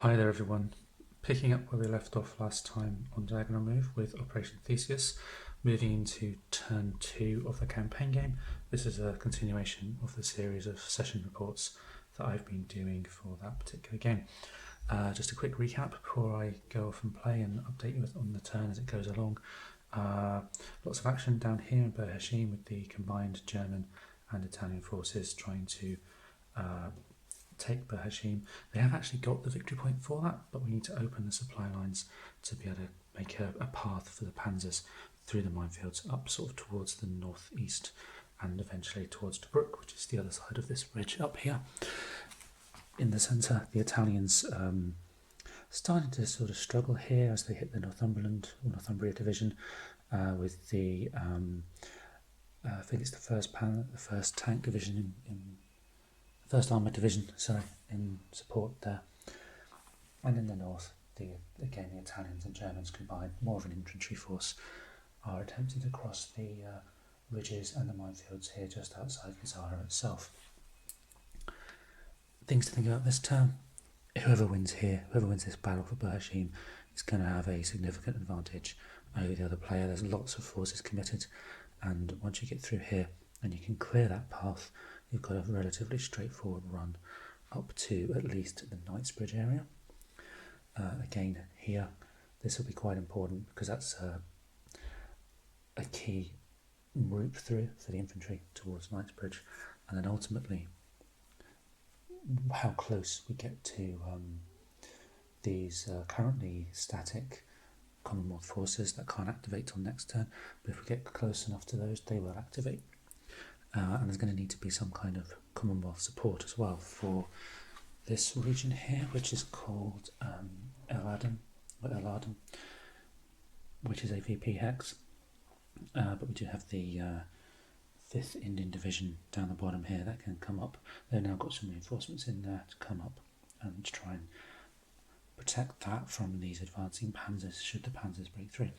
Hi there everyone, picking up where we left off last time on Diagonal Move with Operation Theseus, moving into turn 2 of the campaign game. This is a continuation of the series of session reports that I've been doing for that particular game. Just a quick recap before I go off and play and update you on the turn as it goes along. Lots of action down here in Berhashim with the combined German and Italian forces trying to take Berhashim. They have actually got the victory point for that, but we need to open the supply lines to be able to make a path for the panzers through the minefields up sort of towards the northeast and eventually towards the brook, which is the other side of this ridge up here. In the centre, the Italians starting to sort of struggle here as they hit the Northumbria division with the I think it's the first tank division in first armoured division, in support there. And in the north, the Italians and Germans combined, more of an infantry force, are attempting to cross the ridges and the minefields here just outside Gazala itself. Things to think about this turn: whoever wins this battle for Berhashim is going to have a significant advantage over the other player. There's lots of forces committed, and once you get through here and you can clear that path, you've got a relatively straightforward run up to at least the Knightsbridge area. Again, here, this will be quite important because that's a key route through for the infantry towards Knightsbridge, and then ultimately how close we get to these currently static Commonwealth forces that can't activate till next turn, but if we get close enough to those, they will activate. And there's going to need to be some kind of Commonwealth support as well for this region here, which is called Aachen, which is a VP hex. But we do have the 5th Indian Division down the bottom here that can come up. They've now got some reinforcements in there to come up and to try and protect that from these advancing panzers should the panzers break through.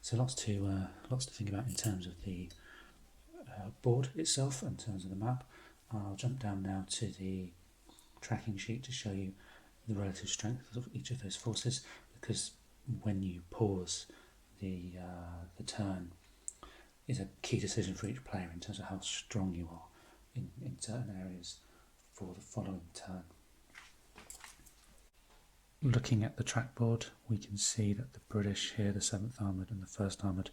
So lots to think about in terms of the board itself, in terms of the map. I'll jump down now to the tracking sheet to show you the relative strength of each of those forces, because when you pause the turn is a key decision for each player in terms of how strong you are in certain areas for the following turn. Looking at the trackboard, we can see that the British here, the 7th Armoured and the 1st Armoured,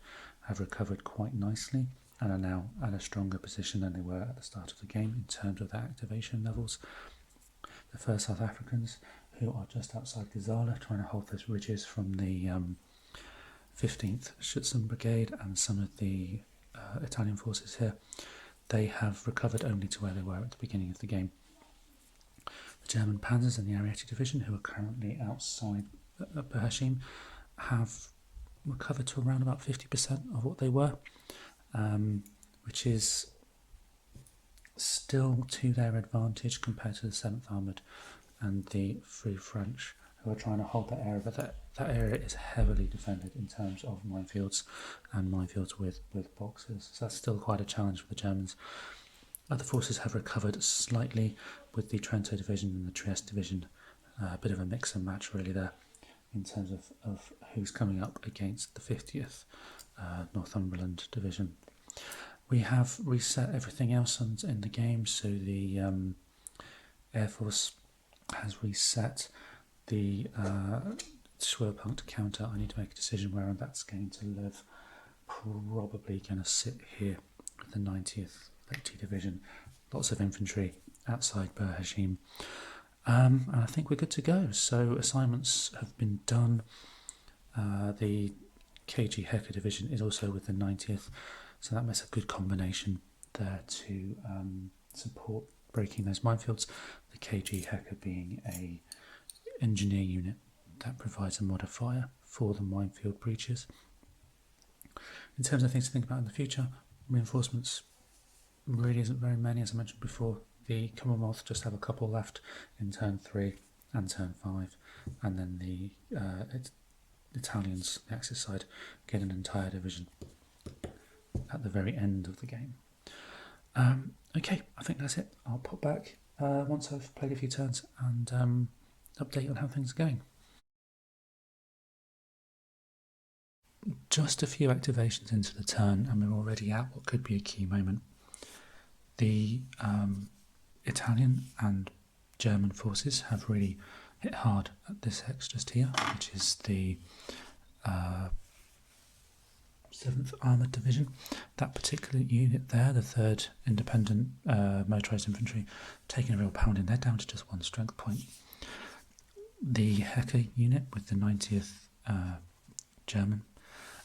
have recovered quite nicely and are now at a stronger position than they were at the start of the game in terms of their activation levels. The 1st South Africans, who are just outside Gazala, trying to hold those ridges from the 15th Schutzen Brigade and some of the Italian forces here, they have recovered only to where they were at the beginning of the game. The German panzers and the Ariete Division, who are currently outside Berhashim, have recovered to around about 50% of what they were, which is still to their advantage compared to the 7th Armoured and the Free French, who are trying to hold that area, but that area is heavily defended in terms of minefields and minefields with boxes, so that's still quite a challenge for the Germans. Other forces have recovered slightly with the Trento Division and the Trieste Division, a bit of a mix and match really there in terms of who's coming up against the 50th Northumberland Division. We have reset everything else in the game, so the Air Force has reset the Schwerpunkt counter. I need to make a decision where that's going to live. Probably going to sit here with the 90th Lechty Division. Lots of infantry outside Berhashim. And I think we're good to go. So assignments have been done. The KG Hecker Division is also with the 90th, so that makes a good combination there to support breaking those minefields. The KG Hecker being a engineer unit that provides a modifier for the minefield breaches. In terms of things to think about in the future, reinforcements really isn't very many, as I mentioned before. The Commonwealth just have a couple left in turn 3 and turn 5, and then the Italians, the Axis side, get an entire division at the very end of the game. Okay, I think that's it. I'll pop back once I've played a few turns and update on how things are going. Just a few activations into the turn and we're already at what could be a key moment. The Italian and German forces have really hit hard at this hex just here, which is the 7th Armoured Division. That particular unit there, the 3rd Independent Motorised Infantry, taking a real pounding. They're down to just 1 strength point. The Hecke unit with the 90th German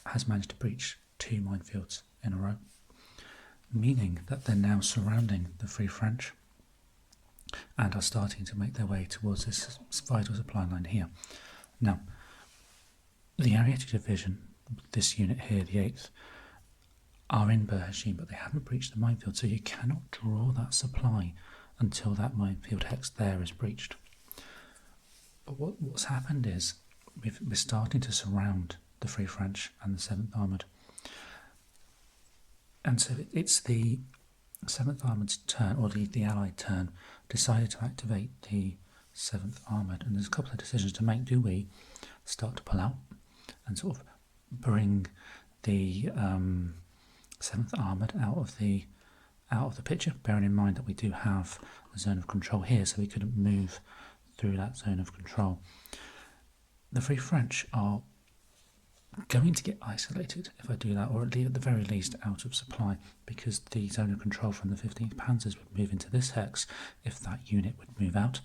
has managed to breach 2 minefields in a row, meaning that they're now surrounding the Free French and are starting to make their way towards this vital supply line here. Now, the Ariete Division, this unit here, the 8th, are in Berhashim, but they haven't breached the minefield, so you cannot draw that supply until that minefield hex there is breached. But what's happened is we're starting to surround the Free French and the 7th Armoured. And so it's the 7th Armoured's turn, or the Allied turn, decided to activate the 7th Armoured. And there's a couple of decisions to make. Do we start to pull out and sort of bring the 7th Armoured out of the picture, bearing in mind that we do have a zone of control here, so we couldn't move through that zone of control. The Free French are going to get isolated if I do that, or at the very least out of supply, because the zone of control from the 15th Panzers would move into this hex if that unit would move out,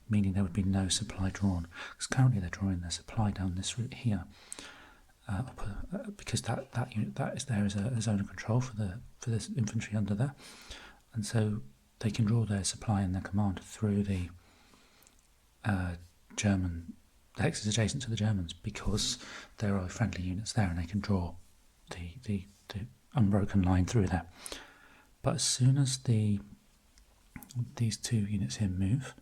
meaning there would be no supply drawn, because currently they're drawing their supply down this route here, because that unit that is there as a zone of control for this infantry under there, and so they can draw their supply and their command through the German. The hex is adjacent to the Germans because there are friendly units there and they can draw the unbroken line through there. But as soon as these 2 units here move,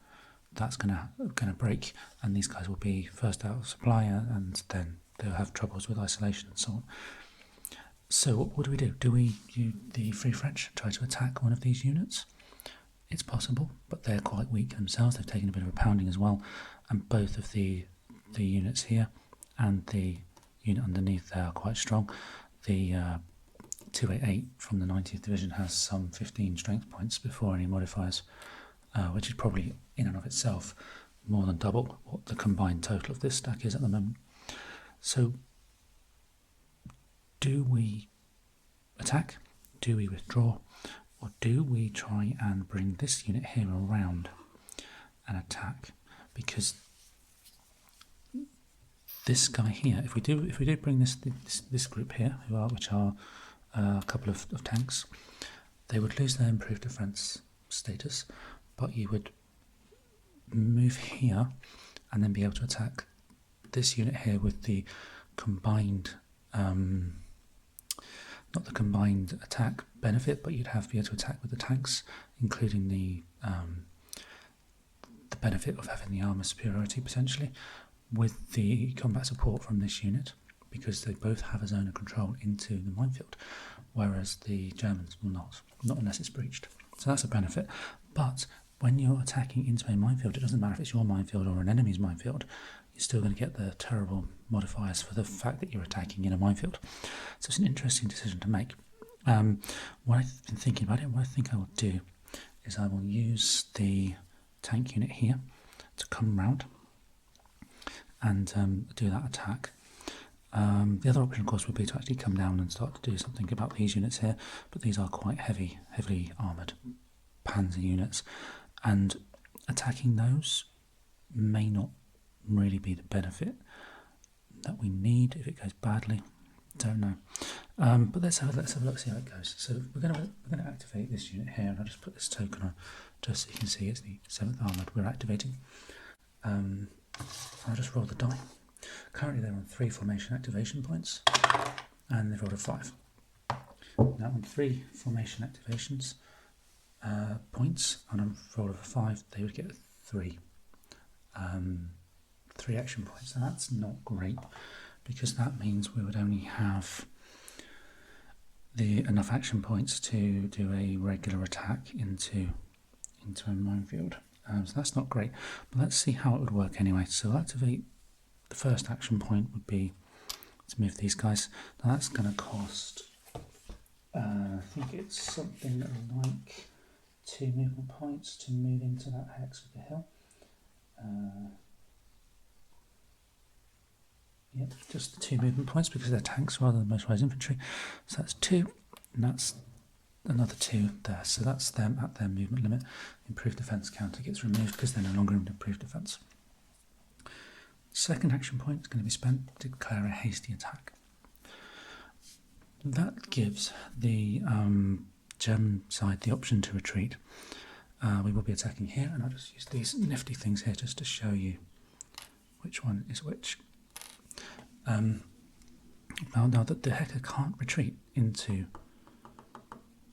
that's gonna break, and these guys will be first out of supply, and then they'll have troubles with isolation and so on. So what do? Do the Free French try to attack one of these units? It's possible, but they're quite weak themselves. They've taken a bit of a pounding as well, and both of the units here and the unit underneath there are quite strong. The 288 from the 90th Division has some 15 strength points before any modifiers, which is probably in and of itself more than double what the combined total of this stack is at the moment. So do we attack? Do we withdraw? Or do we try and bring this unit here around and attack? Because this guy here, if we do bring this group here, which are a couple of tanks, they would lose their improved defence status, but you would move here and then be able to attack this unit here with the combined, not the combined attack benefit, but you'd be able to attack with the tanks, including the benefit of having the armour superiority potentially, with the combat support from this unit, because they both have a zone of control into the minefield, whereas the Germans will not unless it's breached. So that's a benefit. But when you're attacking into a minefield, it doesn't matter if it's your minefield or an enemy's minefield, you're still going to get the terrible modifiers for the fact that you're attacking in a minefield. So it's an interesting decision to make. What I've been thinking about it, what I think I will do is I will use the tank unit here to come round and do that attack. The other option, of course, would be to actually come down and start to do something about these units here, but these are quite heavily armoured panzer units, and attacking those may not really be the benefit that we need if it goes badly. Don't know, but let's have a look, see how it goes. So we're going to activate this unit here, and I'll just put this token on just so you can see it's the 7th Armoured we're activating. I'll just roll the die. Currently they're on 3 formation activation points, and they've rolled a 5. Now on 3 formation activations points, and on a roll of a 5, they would get 3 action points. And that's not great, because that means we would only have enough action points to do a regular attack into a minefield. So that's not great, but let's see how it would work anyway. So I'll activate the first action point would be to move these guys. Now that's going to cost, I think it's something like 2 movement points to move into that hex with the hill. Yep, just the 2 movement points because they're tanks rather than motorised infantry. So that's 2, and that's another 2 there. So that's them at their movement limit. Improved defence counter gets removed because they're no longer in improved defence. Second action point is going to be spent to declare a hasty attack. That gives the German side the option to retreat. We will be attacking here, and I'll just use these nifty things here just to show you which one is which. Now that the Hecker can't retreat into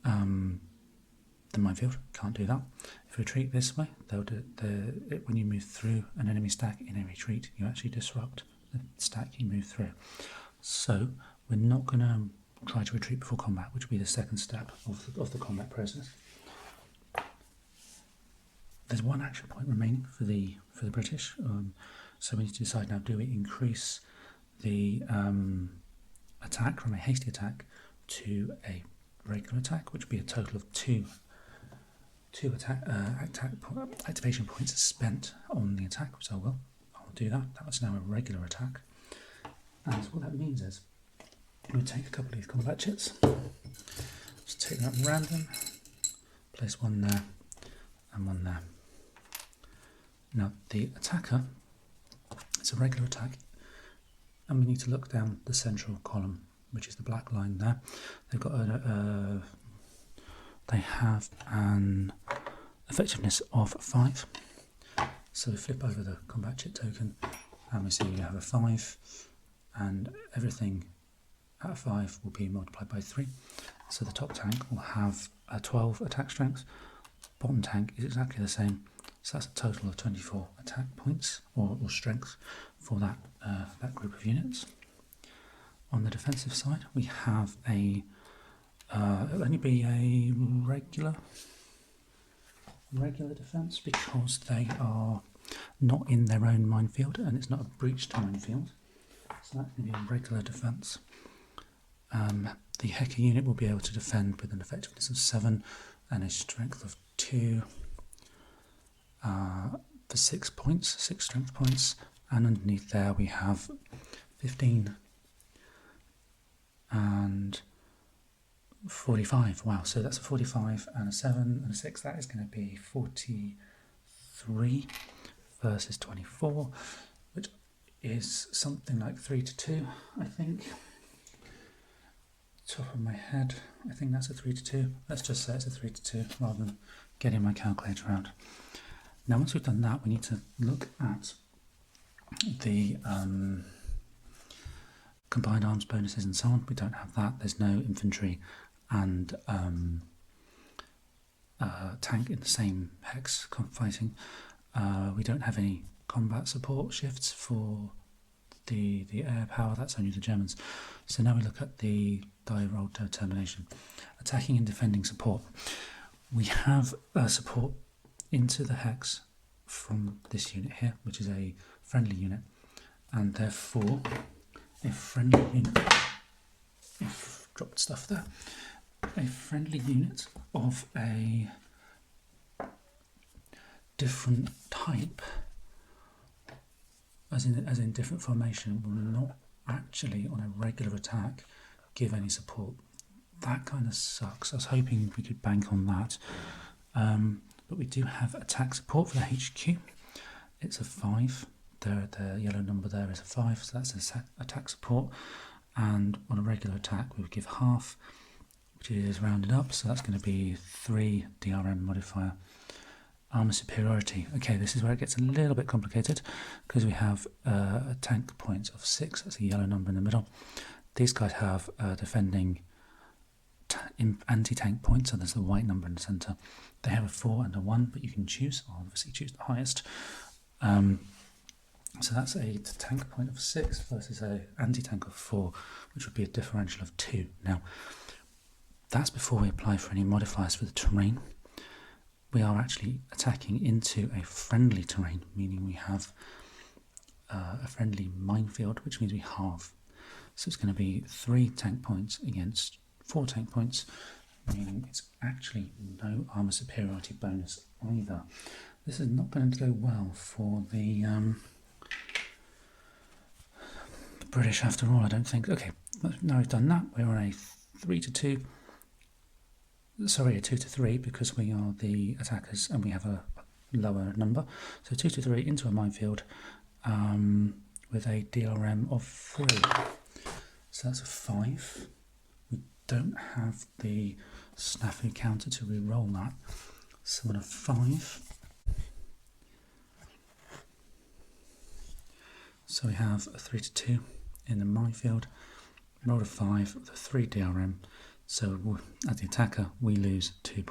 the minefield, can't do that. If you retreat this way, they'll do when you move through an enemy stack in a retreat, you actually disrupt the stack you move through. So we're not going to try to retreat before combat, which will be the second step of the combat process. There's one action point remaining for the British, so we need to decide now: do we increase the attack from a hasty attack to a regular attack, which would be a total of two activation points spent on the attack, which I'll do that. That was now a regular attack, and what that means is we'll take a couple of these combat chits, just take that random, place one there and one there. Now the attacker, it's a regular attack, and we need to look down the central column, which is the black line there. They've got they have an effectiveness of 5. So we flip over the combat chit token, and we see you have a 5, and everything at 5 will be multiplied by 3. So the top tank will have a 12 attack strength. Bottom tank is exactly the same. So that's a total of 24 attack points or strength for that group of units. On the defensive side, we have it'll only be a regular defence because they are not in their own minefield and it's not a breached minefield. So that's going to be a regular defence. The Hecker unit will be able to defend with an effectiveness of 7 and a strength of 2 for 6 points, 6 strength points, and underneath there we have 15 and 45. Wow, so that's a 45 and a 7 and a 6. That is going to be 43 versus 24, which is something like 3-2, I think. Top of my head, I think that's a 3-2. Let's just say it's a 3-2 rather than getting my calculator out. Now once we've done that, we need to look at the combined arms bonuses and so on. We don't have that. There's no infantry and tank in the same hex fighting. We don't have any combat support shifts for the air power. That's only the Germans. So now we look at the die roll determination. Attacking and defending support. We have support into the hex from this unit here, which is a friendly unit, and therefore a friendly unit, dropped stuff there, a friendly unit of a different type, as in different formation, will not actually on a regular attack give any support. That kind of sucks. I was hoping we could bank on that. But we do have attack support for the HQ. It's a 5. The yellow number there is a 5, so that's attack support. And on a regular attack, we would give half, which is rounded up, so that's going to be 3 DRM modifier. Armour superiority. Okay, this is where it gets a little bit complicated because we have a tank point of 6. That's a yellow number in the middle. These guys have defending anti-tank points, so there's the white number in the centre. They have a 4 and a 1, but you can choose. I'll obviously choose the highest. So that's a tank point of 6 versus a anti-tank of 4, which would be a differential of 2. Now, that's before we apply for any modifiers for the terrain. we are actually attacking into a friendly terrain, meaning we have a friendly minefield, which means we halve. So it's going to be 3 tank points against 4 tank points, meaning it's actually no armour superiority bonus either. This is not going to go well for the British after all, I don't think. Okay, now we've done that, we're on a 3-2. Sorry, a 2-3, because we are the attackers and we have a lower number. So 2-3 into a minefield with a DRM of 3. So that's a 5. We don't have the snafu counter to re-roll that. So on a 5. So we have a 3-2 in the minefield. Rolled a 5 with a 3 DRM. So as the attacker, we lose 2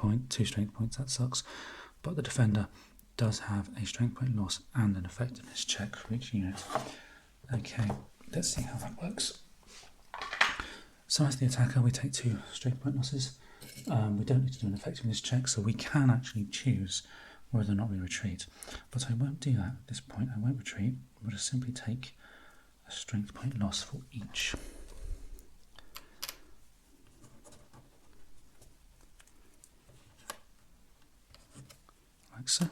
strength points. That sucks. But the defender does have a strength point loss and an effectiveness check for each unit. Okay, let's see how that works. So as the attacker, we take 2 strength point losses. We don't need to do an effectiveness check, so we can actually choose whether or not we retreat. But I won't do that at this point. I won't retreat. We'll just simply take a strength point loss for each. Like so.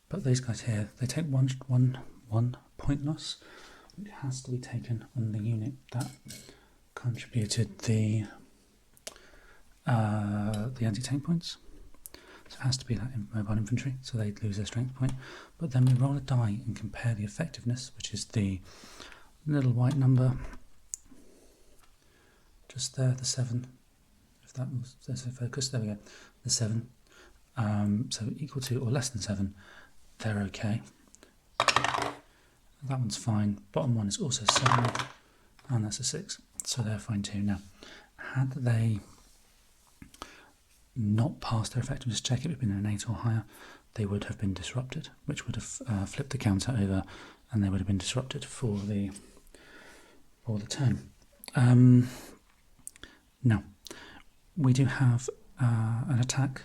But these guys here, they take one point loss. It has to be taken on the unit that contributed the anti-tank points. So it has to be that mobile infantry, so they lose their strength point. But then we roll a die and compare the effectiveness, which is the little white number just there, the 7. If that was there's a focus, there we go, the 7. So equal to or less than 7, they're okay. That one's fine. Bottom one is also 7, and that's a 6, so they're fine too. Now, had they not passed their effectiveness check, it would have been an 8 or higher, they would have been disrupted, which would have flipped the counter over, and they would have been disrupted for the turn. Now, we do have an attack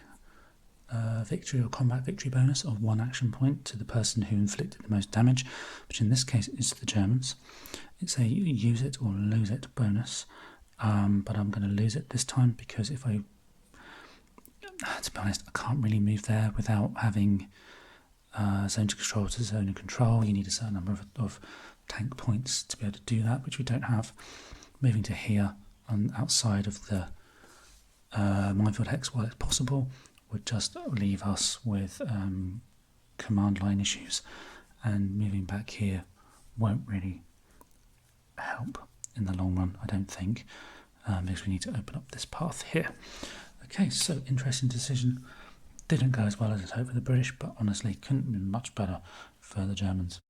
victory or combat victory bonus of 1 action point to the person who inflicted the most damage, which in this case is the Germans. It's a use it or lose it bonus, but I'm going to lose it this time because if I, to be honest, I can't really move there without having zone to control to zone of control. You need a certain number of tank points to be able to do that, which we don't have. Moving to here on outside of the minefield hex while it's possible would just leave us with command line issues, and moving back here won't really help in the long run, I don't think, because we need to open up this path here. Okay, so interesting decision. Didn't go as well as I'd hoped for the British, but honestly couldn't have been much better for the Germans.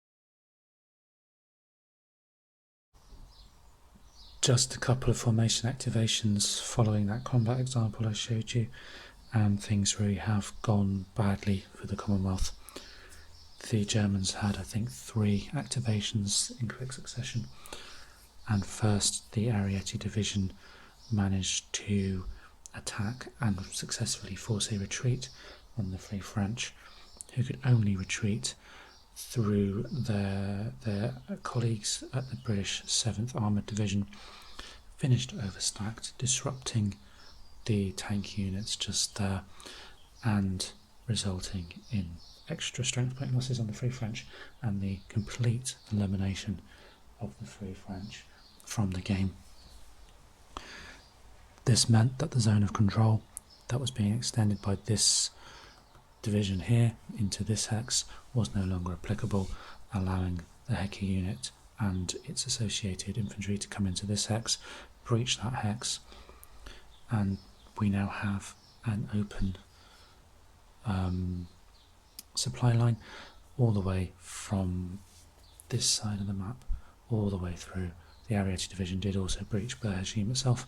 Just a couple of formation activations following that combat example I showed you, and things really have gone badly for the Commonwealth. The Germans had, I think, 3 activations in quick succession, and first the Ariete division managed to attack and successfully force a retreat on the Free French, who could only retreat through their colleagues at the British 7th Armoured Division, finished overstacked, disrupting the tank units just there and resulting in extra strength point losses on the Free French and the complete elimination of the Free French from the game. This meant that the zone of control that was being extended by this division here into this hex was no longer applicable, allowing the Heki unit and its associated infantry to come into this hex, breach that hex, and we now have an open supply line all the way from this side of the map all the way through. The Ariete division did also breach Berheshim itself,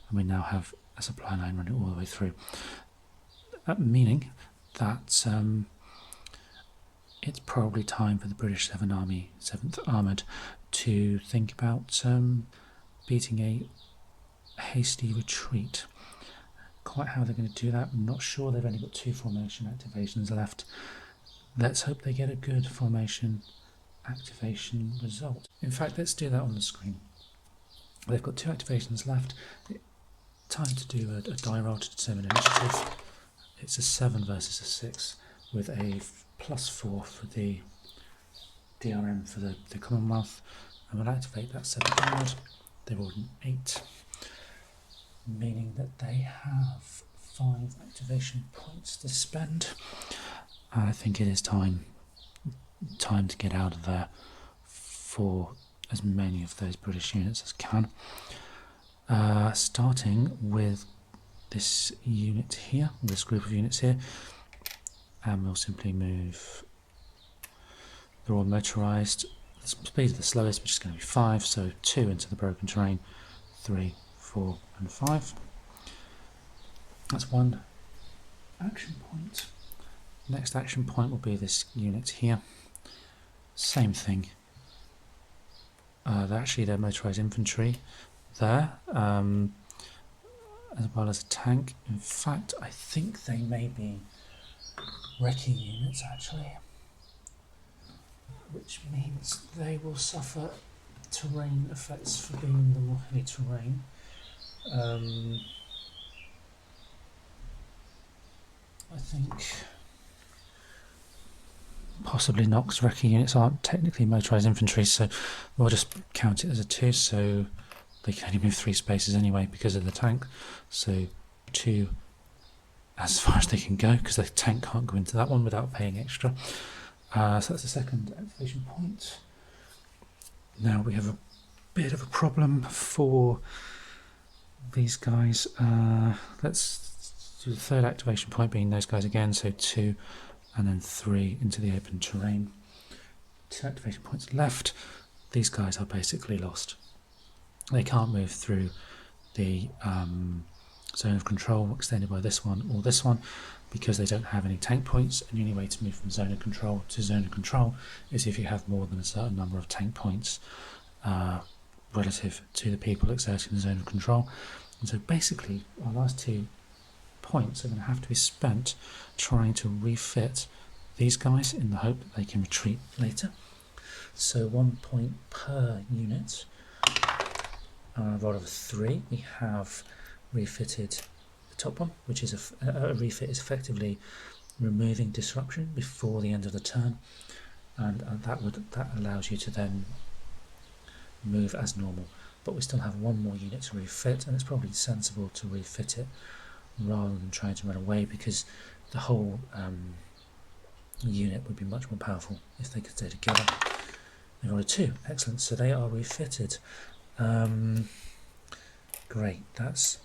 and we now have a supply line running all the way through, meaning that it's probably time for the British 7th Army, 7th Armoured, to think about beating a hasty retreat. quite how they're going to do that. I'm not sure. They've only got 2 formation activations left. Let's hope they get a good formation activation result. In fact, let's do that on the screen. They've got 2 activations left. Time to do a die roll to determine initiative. It's a 7 versus a 6 with a +4 for the DRM for the Commonwealth, and we'll activate that 7 card. They've rolled an 8, meaning that they have 5 activation points to spend. I think it is time to get out of there for as many of those British units as can. Starting with this unit here, this group of units here, and we'll simply move. They're all motorised. The speed of the slowest, which is going to be 5, so 2 into the broken terrain, 3, 4 and 5. That's 1 action point. Next action point will be this unit here. Same thing. They're motorised infantry there, as well as a tank. In fact, I think they may be wrecking units actually, which means they will suffer terrain effects for being in the more heavy terrain. I think possibly not, because wrecking units aren't technically motorised infantry, so we'll just count it as a 2, so they can only move 3 spaces anyway because of the tank, so 2 as far as they can go, because the tank can't go into that one without paying extra. So that's the second activation point. Now we have a bit of a problem for these guys. Let's do the third activation point being those guys again, so 2 and then 3 into the open terrain. 2 activation points left. These guys are basically lost. They can't move through the zone of control extended by this one or this one, because they don't have any tank points, and the only way to move from zone of control to zone of control is if you have more than a certain number of tank points relative to the people exerting the zone of control. And so basically our last 2 points are going to have to be spent trying to refit these guys in the hope that they can retreat later. So 1 point per unit. Roll of 3, we have refitted the top one, which is a refit is effectively removing disruption before the end of the turn, and that allows you to then move as normal. But we still have 1 more unit to refit, and it's probably sensible to refit it rather than trying to run away, because the whole unit would be much more powerful if they could stay together. They rolled a 2, excellent, so they are refitted. Great, that's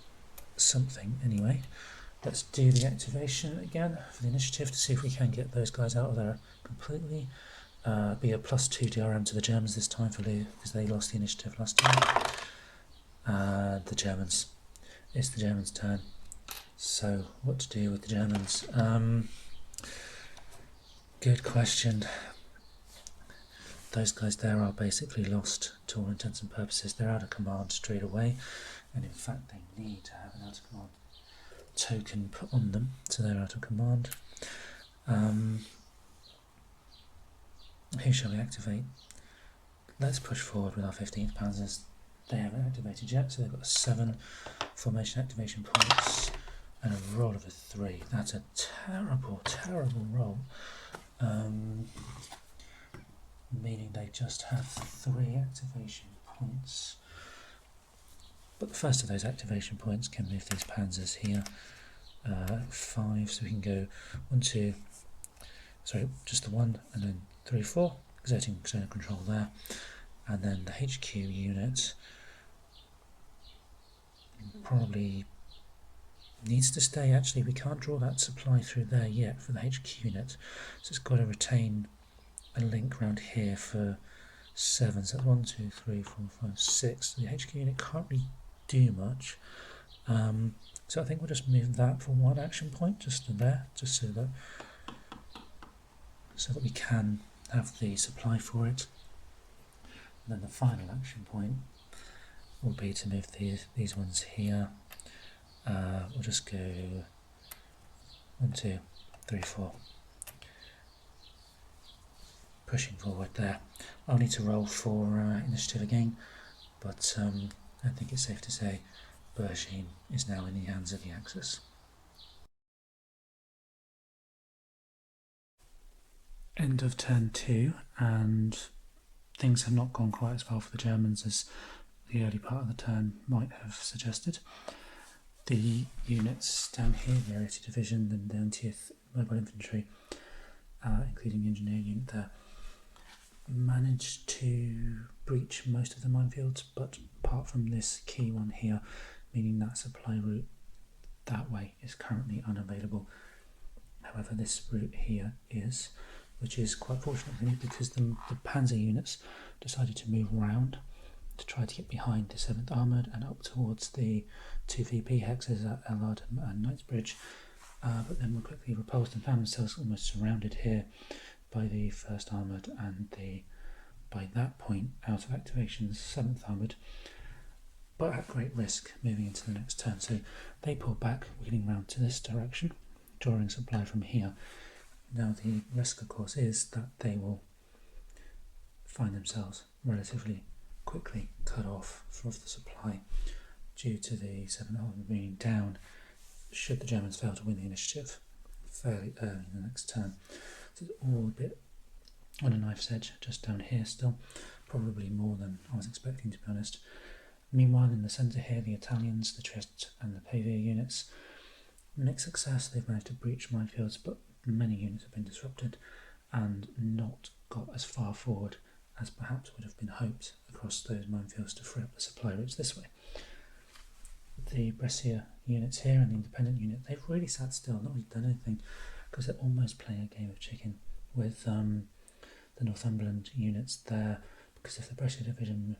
something anyway. Let's do the activation again for the initiative to see if we can get those guys out of there completely. Be a +2 DRM to the Germans this time because they lost the initiative last time. The Germans. It's the Germans' turn. So what to do with the Germans? Good question. Those guys there are basically lost to all intents and purposes. They're out of command straight away, and in fact they need to have an out of command token put on them, so they're out of command. Who shall we activate? Let's push forward with our 15th Panzers. They haven't activated yet, so they've got 7 formation activation points and a roll of a 3. That's a terrible, terrible roll. Meaning they just have 3 activation points. But the first of those activation points can move these panzers here. 5, so we can go 1, 2, sorry, just the 1, and then 3, 4, exerting zone of control there. And then the HQ unit probably needs to stay. Actually, we can't draw that supply through there yet for the HQ unit, so it's got to retain a link around here for 7. So that's 1, 2, 3, 4, 5, 6. The HQ unit can't really do much. So I think we'll just move that for 1 action point, just there, just so that we can have the supply for it. And then the final action point will be to move these ones here. We'll just go 1, 2, 3, 4. Pushing forward there. I'll need to roll for initiative again, but I think it's safe to say Bergine is now in the hands of the Axis. End of turn 2, and things have not gone quite as well for the Germans as the early part of the turn might have suggested. The units down here, the Area Division and the 90th Mobile Infantry, including the engineer unit there, managed to breach most of the minefields, but apart from this key one here, meaning that supply route that way is currently unavailable. However, this route here is, which is quite fortunate because the panzer units decided to move round to try to get behind the 7th Armoured and up towards the 2 VP hexes at Aachen and Knightsbridge, but then were quickly repulsed and found themselves almost surrounded here by the 1st Armoured and the, by that point, out of activations, 7th Armoured, but at great risk moving into the next turn. So they pulled back, wheeling round to this direction, drawing supply from here. Now the risk, of course, is that they will find themselves relatively quickly cut off from the supply due to the 7th Armoured being down should the Germans fail to win the initiative fairly early in the next turn. So it's all a bit on a knife's edge just down here still, probably more than I was expecting, to be honest. Meanwhile, in the centre here, the Italians, the Trieste and the PV units, mixed success. They've managed to breach minefields, but many units have been disrupted and not got as far forward as perhaps would have been hoped across those minefields to free up the supply routes this way. The Brescia units here and the independent unit, they've really sat still, not really done anything, because they're almost playing a game of chicken with the Northumberland units there, because if the Brescia division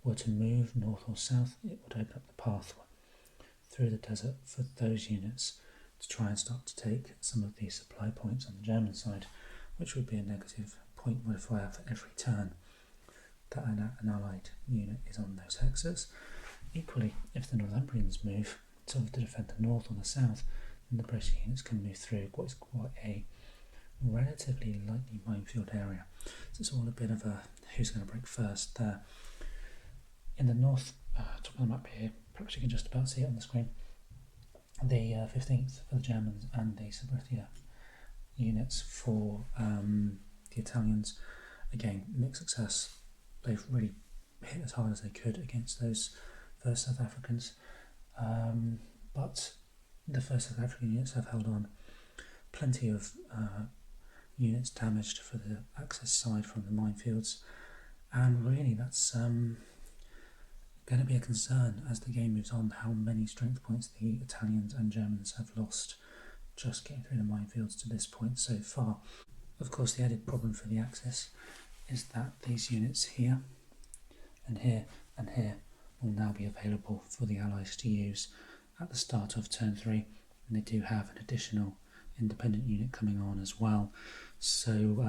were to move north or south, it would open up the path through the desert for those units to try and start to take some of these supply points on the German side, which would be a negative point modifier for every turn that an allied unit is on those hexes. Equally, if the Northumbrians move to defend the north or the south, then the British units can move through what is quite a relatively lightly minefield area. So it's all a bit of a who's going to break first there. In the north, top of the map here, perhaps you can just about see it on the screen, the 15th for the Germans and the Superiority units for the Italians. Again, mixed success. They've really hit as hard as they could against those first South Africans, but the first South African units have held on. Plenty of units damaged for the Axis side from the minefields, and really that's going to be a concern as the game moves on, how many strength points the Italians and Germans have lost just getting through the minefields to this point so far. Of course, the added problem for the Axis is that these units here and here and here will now be available for the Allies to use at the start of turn 3, and they do have an additional independent unit coming on as well. So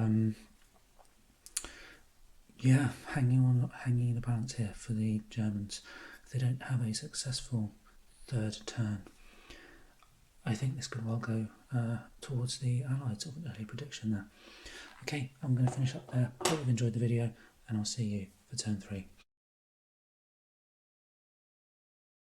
yeah, hanging in the balance here for the Germans. If they don't have a successful third turn, I think this could well go towards the Allies, sort of an early prediction there. Okay, I'm going to finish up there. Hope you've enjoyed the video, and I'll see you for turn 3.